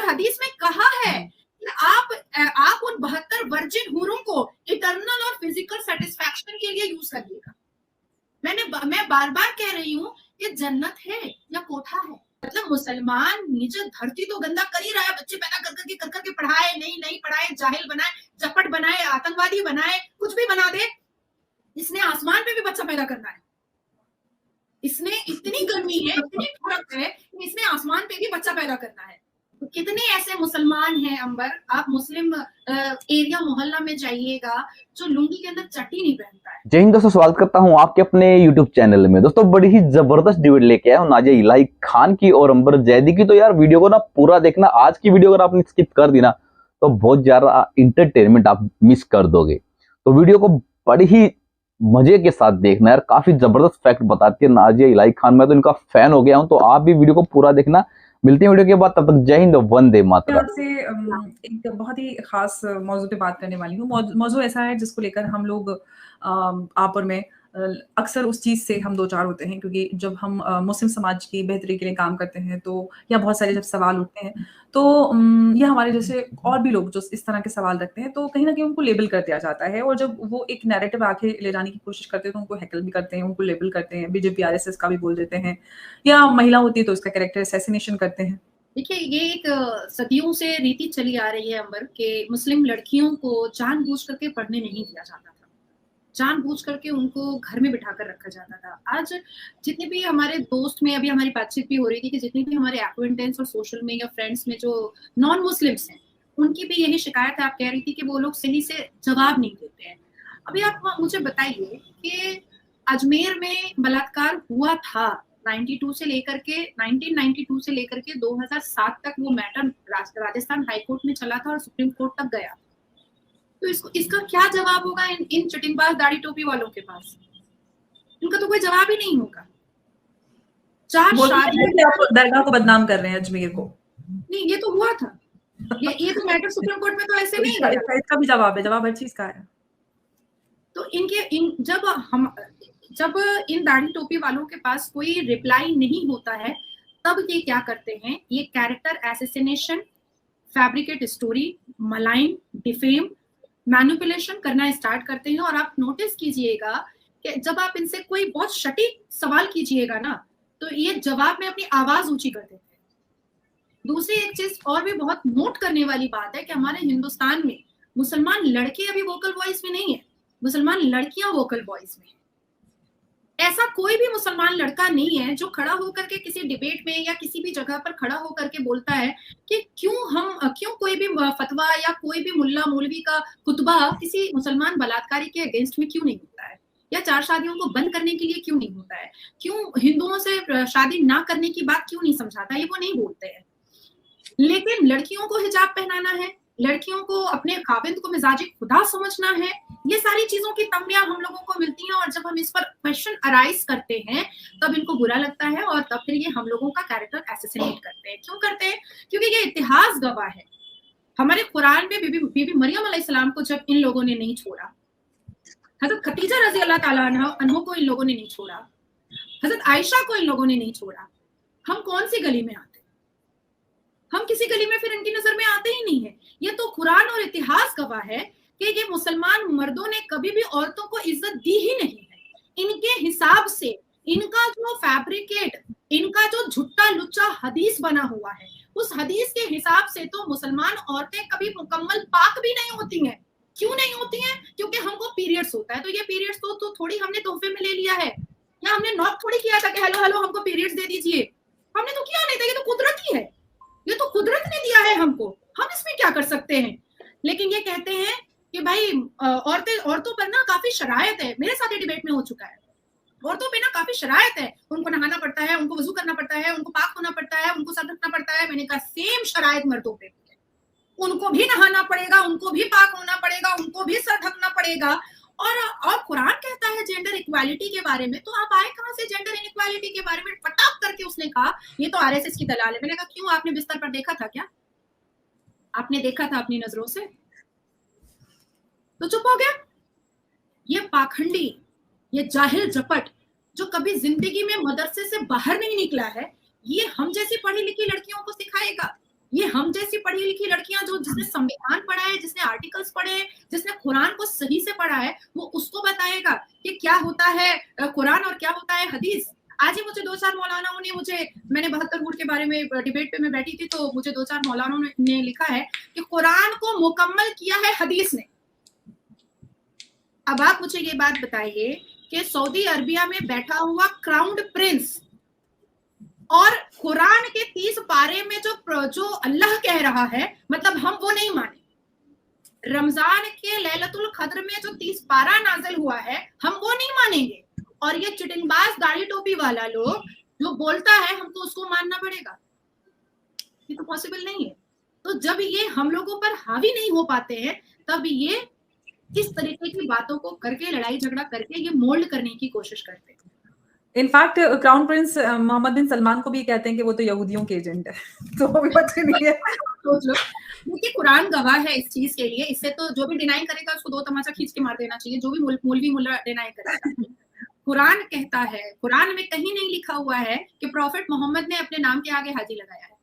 हदीस में कहा है कि आप उन 72 वर्जिन हूरों को इटर्नल और फिजिकल सेटिस्फैक्शन के लिए यूज करिएगा। मैं बार बार कह रही हूँ ये जन्नत है या कोठा है। मतलब मुसलमान नीचे धरती तो गंदा कर ही रहा है, बच्चे पैदा कर करके पढ़ाए, नहीं पढ़ाए, जाहिल बनाए, चपट बनाए, आतंकवादी बनाए, कुछ भी बना दे। इसने आसमान पे भी बच्चा पैदा करना है। इसने इतनी गर्मी है, इतनी ठंड है, इसने आसमान पे भी बच्चा पैदा करना है। तो कितने ऐसे मुसलमान हैं अंबर, आप मुस्लिम एरिया मोहल्ला में जाइएगा जो लुंगी के अंदर चट्टी नहीं पहनता है। जय हिंद दोस्तों, स्वागत करता हूं आपके अपने YouTube चैनल में। दोस्तों बड़ी ही जबरदस्त डिबेट लेके आया हूं नाजिया इलाही खान की और अंबर जैदी की। तो यार वीडियो को ना पूरा देखना। आज की वीडियो अगर आपने स्किप कर दी ना तो बहुत ज्यादा इंटरटेनमेंट आप मिस कर दोगे। तो वीडियो को बड़ी ही मजे के साथ देखना यार, काफी जबरदस्त फैक्ट बताती है नाजिया इलाही खान। मैं तो इनका फैन हो गया हूं, तो आप भी वीडियो को पूरा देखना। मिलते हैं वीडियो के बाद, तब तक जय हिंद, वंदे मातरम। से एक बहुत ही खास मौजू पे बात करने वाली हूँ। मौजू ऐसा है जिसको लेकर हम लोग आप और मैं अक्सर उस चीज़ से हम दो चार होते हैं, क्योंकि जब हम मुस्लिम समाज की बेहतरी के लिए काम करते हैं तो या बहुत सारे जब सवाल उठते हैं तो या हमारे जैसे और भी लोग जो इस तरह के सवाल रखते हैं तो कहीं ना कहीं उनको लेबल कर दिया जाता है। और जब वो एक नैरेटिव आगे ले जाने की कोशिश करते हैं तो उनको हैकल भी करते हैं, उनको लेबल करते हैं, बीजेपी आरएसएस का भी बोल देते हैं, या महिला होती है तो उसका कैरेक्टर असैसिनेशन करते हैं। देखिए, ये एक सदियों से रीति चली आ रही है अंबर के मुस्लिम लड़कियों को जानबूझ करके पढ़ने नहीं दिया जाता था, जानबूझ करके उनको घर में बिठा कर रखा जाता था। आज जितने भी हमारे दोस्त में अभी हमारी बातचीत भी हो रही थी कि जितने भी हमारे एक्वेंटेंस और सोशल में या फ्रेंड्स में जो नॉन मुस्लिम्स हैं उनकी भी यही शिकायत है। आप कह रही थी कि वो लोग सही से जवाब नहीं देते हैं। अभी आप मुझे बताइए कि अजमेर में बलात्कार हुआ था 1992 से लेकर के 2007 तक वो मैटर राजस्थान हाईकोर्ट में चला था और सुप्रीम कोर्ट तक गया। तो इसका क्या जवाब होगा इन चटिंगबाज दाढ़ी टोपी वालों के पास? इनका तो कोई जवाब ही नहीं होगा। चार शादियां दरगाह को बदनाम कर रहे हैं, अजमेर को नहीं, ये तो हुआ था। ये तो मैटर सुप्रीम कोर्ट में तो ऐसे नहीं गया। इसका भी जवाब है, जवाब हर चीज का है। तो जब इन दाढ़ी टोपी वालों के पास कोई रिप्लाई नहीं होता है तब ये क्या करते हैं, ये character assassination, fabricate story, malign, defame, manipulation करना स्टार्ट करते हैं। और आप नोटिस कीजिएगा कि जब आप इनसे कोई बहुत सटीक सवाल कीजिएगा ना तो ये जवाब में अपनी आवाज ऊंची कर देते हैं। दूसरी एक चीज और भी बहुत नोट करने वाली बात है कि हमारे हिंदुस्तान में मुसलमान लड़के अभी वोकल वॉइस में नहीं है, मुसलमान लड़कियां वोकल वॉइस में। ऐसा कोई भी मुसलमान लड़का नहीं है जो खड़ा होकर के किसी डिबेट में या किसी भी जगह पर खड़ा होकर के बोलता है कि क्यों कोई भी फतवा या कोई भी मुल्ला मौलवी का खुतबा किसी मुसलमान बलात्कारी के अगेंस्ट में क्यों नहीं होता है, या चार शादियों को बंद करने के लिए क्यों नहीं होता है, क्यों हिंदुओं से शादी ना करने की बात क्यों नहीं समझाता, ये वो नहीं बोलते हैं। लेकिन लड़कियों को हिजाब पहनाना है, लड़कियों को अपने खाविंद को मिजाजी खुदा समझना है, ये सारी चीजों की तंबियां हम लोगों को मिलती हैं। और जब हम इस पर क्वेश्चन अराइज करते हैं तब इनको बुरा लगता है और तब फिर ये हम लोगों का कैरेक्टर एसेसिनेट करते हैं। क्यों करते हैं? क्योंकि ये इतिहास गवाह है। हमारे कुरान में बीबी मरियम अलैहिस्सलाम को जब इन लोगों ने नहीं छोड़ा, हजरत खतीजा रजी अल्लाह ताला अन्हा को इन लोगों ने नहीं छोड़ा, हजरत आयशा को इन लोगों ने नहीं छोड़ा, हम कौन सी गली में आते? हम किसी गली में फिर इनकी नजर में आते ही नहीं है। ये तो कुरान और इतिहास गवाह है कि ये मुसलमान मर्दों ने कभी भी औरतों को इज्जत दी ही नहीं है। इनके हिसाब से इनका जो फैब्रिकेट, इनका जो झुट्टा लुच्चा हदीस बना हुआ है, उस हदीस के हिसाब से तो मुसलमान औरतें कभी मुकम्मल पाक भी नहीं होती हैं। क्यों नहीं होती हैं? क्योंकि हमको पीरियड्स होता है। तो ये पीरियड्स तो थोड़ी हमने तोहफे में ले लिया है, या हमने नॉक थोड़ी किया था कि हेलो हेलो हमको पीरियड्स दे दीजिए। हमने तो किया नहीं था, ये तो कुदरती है, ये तो कुदरत ने दिया है हमको, हम इसमें क्या कर सकते हैं। लेकिन ये कहते हैं कि भाई औरतों पर ना काफी शरायत है। मेरे साथ ये डिबेट में हो चुका है, औरतों पे ना काफी शरायत है, उनको नहाना पड़ता है, उनको वजू करना पड़ता है, उनको पाक होना पड़ता है, उनको सर ढकना पड़ता है। मैंने कहा सेम शरायत मर्दों पे भी है, उनको भी नहाना पड़ेगा, उनको भी पाक होना पड़ेगा, उनको भी सर ढकना पड़ेगा। और कुरान कहता है जेंडर इक्वालिटी के बारे में, तो आप आए कहां से जेंडर इनइक्वालिटी के बारे में? फटाक करके उसने कहा ये तो आरएसएस की दलाल है। मैंने कहा क्यों, आपने बिस्तर पर देखा था क्या? आपने देखा था अपनी नजरों से? तो चुप हो गया। ये पाखंडी, ये जाहिल जपट जो कभी जिंदगी में मदरसे से बाहर नहीं निकला है, ये हम जैसी पढ़ी लिखी लड़कियों को सिखाएगा। ये हम जैसी पढ़ी लिखी लड़कियां जो जिसने संविधान पढ़ा है, जिसने आर्टिकल्स पढ़े हैं, जिसने कुरान को सही से पढ़ा है, वो उसको बताएगा कि क्या होता है कुरान और क्या होता है हदीस। आज ही मुझे 2-4 मौलानाओं ने मैंने 72 वोट के बारे में डिबेट पे मैं बैठी थी, तो मुझे 2-4 मौलानाओं ने लिखा है कि कुरान को मुकम्मल किया है हदीस ने। अब आप मुझे ये बात बताइए कि सऊदी अरबिया में बैठा हुआ क्राउन प्रिंस और कुरान के 30 पारे में जो अल्लाह कह रहा है, मतलब हम वो नहीं माने। रमजान के लैलतुल कद्र में जो 30 पारा नाजिल हुआ है, हम वो नहीं मानेंगे। और ये चिटिंगबाज दाढ़ी टोपी वाला लोग जो बोलता है, हमको उसको मानना पड़ेगा। ये तो पॉसिबल नहीं है। तो जब ये हम लोगों पर हावी नहीं हो पाते हैं, तब ये इस तरीके की बातों को करके, लड़ाई झगड़ा करके ये मोल्ड करने की कोशिश करते हैं। इनफैक्ट क्राउन प्रिंस मोहम्मद बिन सलमान को भी कहते हैं कि वो तो यहूदियों के एजेंट है। तो अभी पता नहीं है। देखिए, कुरान गवाह है इस चीज के लिए। इससे तो जो भी डिनाई करेगा उसको 2 तमाचा खींच के मार देना चाहिए, जो भी मौलवी मुल्ला डिनाई करेगा। कुरान कहता है, कुरान में कहीं नहीं लिखा हुआ है कि प्रॉफिट मोहम्मद ने अपने नाम के आगे हाजी लगाया है,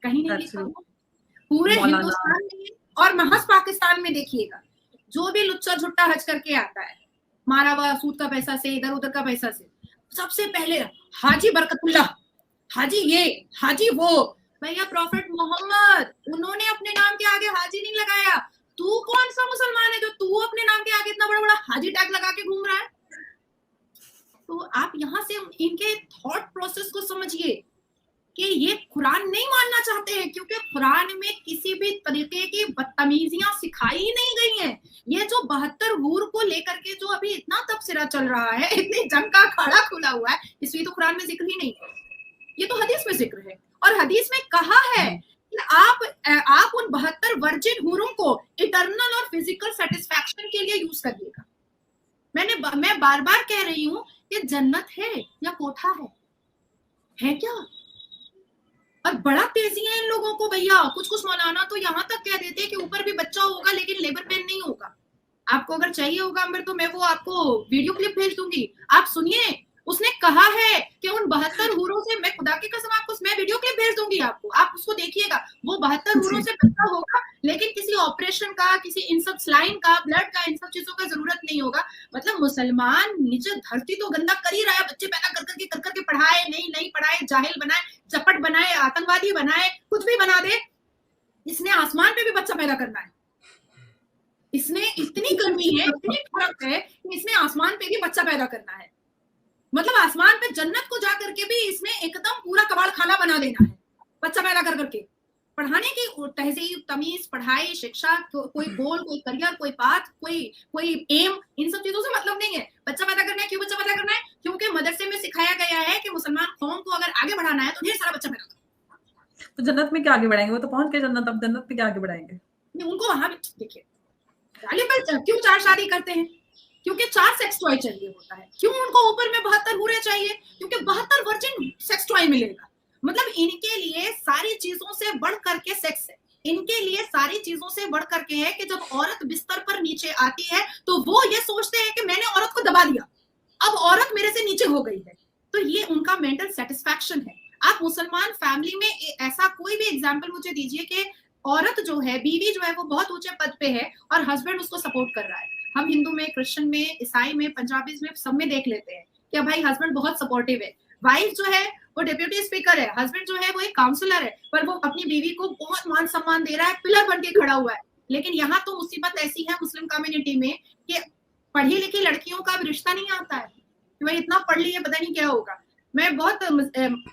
कहीं नहीं लिखा हुआ। पूरे हिंदुस्तान में और महज पाकिस्तान में देखिएगा, जो भी लुच्चा झुट्टा हज करके आता है, मारा हुआ सूद का पैसा से, इधर उधर का पैसा से, सबसे पहले हाजी बरकतुल्लाह, हाजी ये, हाजी वो। भैया प्रॉफिट मोहम्मद, उन्होंने अपने नाम के आगे हाजी नहीं लगाया। तू कौन सा मुसलमान है जो तू अपने नाम के आगे इतना बड़ा बड़ा हाजी टैग लगा के घूम रहा है? तो आप यहाँ से इनके थॉट प्रोसेस को समझिए कि ये कुरान नहीं मानना चाहते हैं, क्योंकि कुरान में किसी भी तरीके की बदतमीजियां सिखाई ही नहीं गई हैं। ये जो 72 हूर को लेकर के जो अभी इतना तबसरा चल रहा है, इतनी जंग का अखाड़ा खुला हुआ है, इसलिए तो कुरान में जिक्र ही नहीं है। ये तो हदीस में जिक्र है, और हदीस में कहा है कि आप उन 72 वर्जिन हूरों को इटर्नल और फिजिकल सेटिस्फैक्शन के लिए यूज करिएगा। मैं बार बार कह रही हूं कि जन्नत है या कोठा है क्या? और बड़ा तेजी है इन लोगों को भैया। कुछ मौलाना तो यहाँ तक कह देते हैं कि ऊपर भी बच्चा होगा लेकिन लेबर पेन नहीं होगा। आपको अगर चाहिए होगा अंबर, तो मैं वो आपको वीडियो क्लिप भेज दूंगी, आप सुनिए। उसने कहा है कि उन 72 हूरों से, मैं खुदा की कसम आपको, मैं वीडियो क्लिप भेज दूंगी आपको, आप उसको देखिएगा। वो 72 हूरों से बच्चा होगा, लेकिन किसी ऑपरेशन का, किसी इन सब स्लाइन का, ब्लड का, इन सब चीजों का जरूरत नहीं होगा। मतलब मुसलमान नीचे धरती तो गंदा कर ही रहा है, बच्चे पैदा कर करके पढ़ाए, नहीं पढ़ाए, जाहिल बनाए, चपट बनाए, आतंकवादी बनाए, कुछ भी बना दे। इसने आसमान पे भी बच्चा पैदा करना है। इसने इतनी गर्मी है, इतनी फर्क है कि इसने आसमान पे भी बच्चा पैदा करना है। मतलब आसमान पे जन्नत को जाकर के भी इसने एकदम पूरा कबाड़ खाना बना देना है, बच्चा पैदा कर करके। पढ़ाने की तहजीब, तमीज, पढ़ाई, शिक्षा, कोई गोल, कोई करियर, कोई पाथ, कोई एम, इन सब चीजों से मतलब नहीं है। बच्चा पैदा करना है। क्यों बच्चा पैदा करना है? क्योंकि मदरसे में सिखाया गया है कि मुसलमान कौम को अगर आगे बढ़ाना है तो ढेर सारा बच्चा पैदा करो। तो जन्नत में क्या आगे बढ़ाएंगे? वो तो पहुंच गए जन्नत, अब जन्नत में क्या आगे बढ़ाएंगे? उनको वहां भी देखिए, क्यों 4 शादी करते हैं? क्योंकि 4 सेक्स टॉय चाहिए होता है। क्यों उनको ऊपर में 72 हूरें चाहिए? क्योंकि 72 वर्जिन सेक्स टॉय मिलेगा। मतलब इनके लिए सारी चीजों से बढ़ करके सेक्स है। इनके लिए सारी चीजों से बढ़ करके है कि जब औरत बिस्तर पर नीचे आती है तो वो ये सोचते हैं कि मैंने औरत को दबा दिया, अब औरत मेरे से नीचे हो गई है। तो ये उनका मेंटल सेटिस्फैक्शन है। आप मुसलमान फैमिली में ऐसा कोई भी एग्जाम्पल मुझे दीजिए कि औरत जो है, बीवी जो है, वो बहुत ऊंचे पद पे है और हस्बैंड उसको सपोर्ट कर रहा है। हम हिंदू में, क्रिश्चियन में, ईसाई में, पंजाबीज में, सब में देख लेते हैं कि भाई हस्बैंड बहुत सपोर्टिव है। वाइफ जो है वो डिप्यूटी स्पीकर है, हस्बैंड जो है वो एक काउंसलर है, पर वो अपनी बीवी को बहुत मान सम्मान दे रहा है, पिलर बन के खड़ा हुआ है। लेकिन यहाँ तो मुसीबत ऐसी है मुस्लिम कम्युनिटी में कि पढ़ी लिखी लड़कियों का भी रिश्ता नहीं आता है कि भाई इतना पढ़ ली है, पता नहीं क्या होगा। मैं बहुत,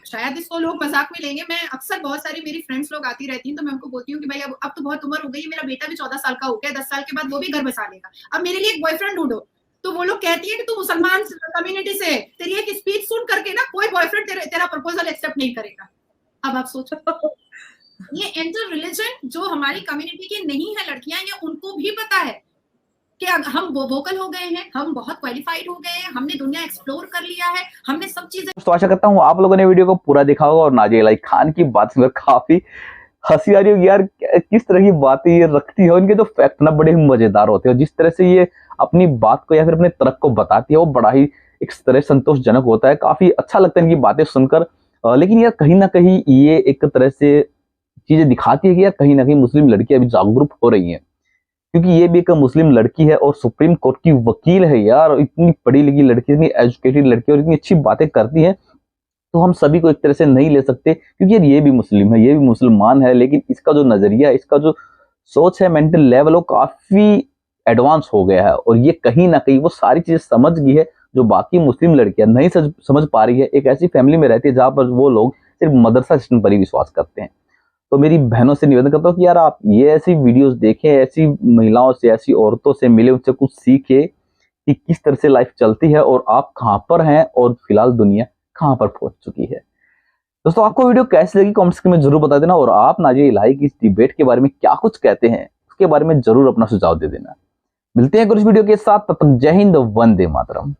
शायद इसको लोग मजाक में लेंगे, मैं अक्सर बहुत सारी मेरी फ्रेंड्स लोग आती रहती हैं तो मैं उनको बोलती हूँ कि भाई अब तो बहुत उम्र हो गई है, मेरा बेटा भी 14 साल का हो गया, 10 साल के बाद वो भी घर बसा लेगा, अब मेरे लिए एक बॉयफ्रेंड ढूंढो। तो वो लोग कहती है कि तू मुसलमान कम्युनिटी से, तेरी एक स्पीच सुन करके ना कोई बॉयफ्रेंड तेरा प्रपोजल एक्सेप्ट नहीं करेगा। अब आप सोचो, ये इंटर रिलीजन जो हमारी कम्युनिटी की नहीं है लड़कियां, ये उनको भी पता है कि हम वोकल हो गए हैं, हम बहुत क्वालिफाइड हो गए हैं, हमने दुनिया एक्सप्लोर कर लिया है, हमने सब चीजें। तो आशा करता हूँ आप लोगों ने वीडियो को पूरा देखा होगा और नाजिया इलाही खान की बात सुनकर काफी हंसी आ रही होगी यार। किस तरह की बातें ये रखती है, उनके तो फैक्ट ना बड़े ही मजेदार होते हैं। जिस तरह से ये अपनी बात को या फिर अपने तर्क को बताती है वो बड़ा ही एक तरह संतोषजनक होता है। काफी अच्छा लगता है इनकी बातें सुनकर। लेकिन यार कहीं ना कहीं ये एक तरह से चीजें दिखाती है कि यार कहीं ना कहीं मुस्लिम लड़कियां अभी जागरूक हो रही हैं, क्योंकि ये भी एक मुस्लिम लड़की है और सुप्रीम कोर्ट की वकील है यार। इतनी पढ़ी लिखी लड़की, इतनी एजुकेटेड लड़की और इतनी अच्छी बातें करती है, तो हम सभी को एक तरह से नहीं ले सकते, क्योंकि यार ये भी मुस्लिम है, ये भी मुसलमान है, लेकिन इसका जो नजरिया, इसका जो सोच है, मेंटल लेवल, वो काफी एडवांस हो गया है और ये कहीं ना कहीं वो सारी चीजें समझ गई है जो बाकी मुस्लिम लड़कियां नहीं समझ पा रही है। एक ऐसी फैमिली में रहती है जहां पर वो लोग सिर्फ मदरसा सिस्टम पर ही विश्वास करते हैं। तो मेरी बहनों से निवेदन करता हूँ कि यार आप ये ऐसी वीडियोस देखें, ऐसी महिलाओं से, ऐसी औरतों से मिले, उनसे कुछ सीखे कि किस तरह से लाइफ चलती है और आप कहाँ पर हैं और फिलहाल दुनिया कहाँ पर पहुंच चुकी है। दोस्तों, आपको वीडियो कैसी लगी कमेंट्स में जरूर बता देना और आप नाजिया इलाही की इस डिबेट के बारे में क्या कुछ कहते हैं उसके बारे में जरूर अपना सुझाव दे देना। मिलते हैं कुछ वीडियो के साथ, तब तक जय हिंद, वंदे मातरम।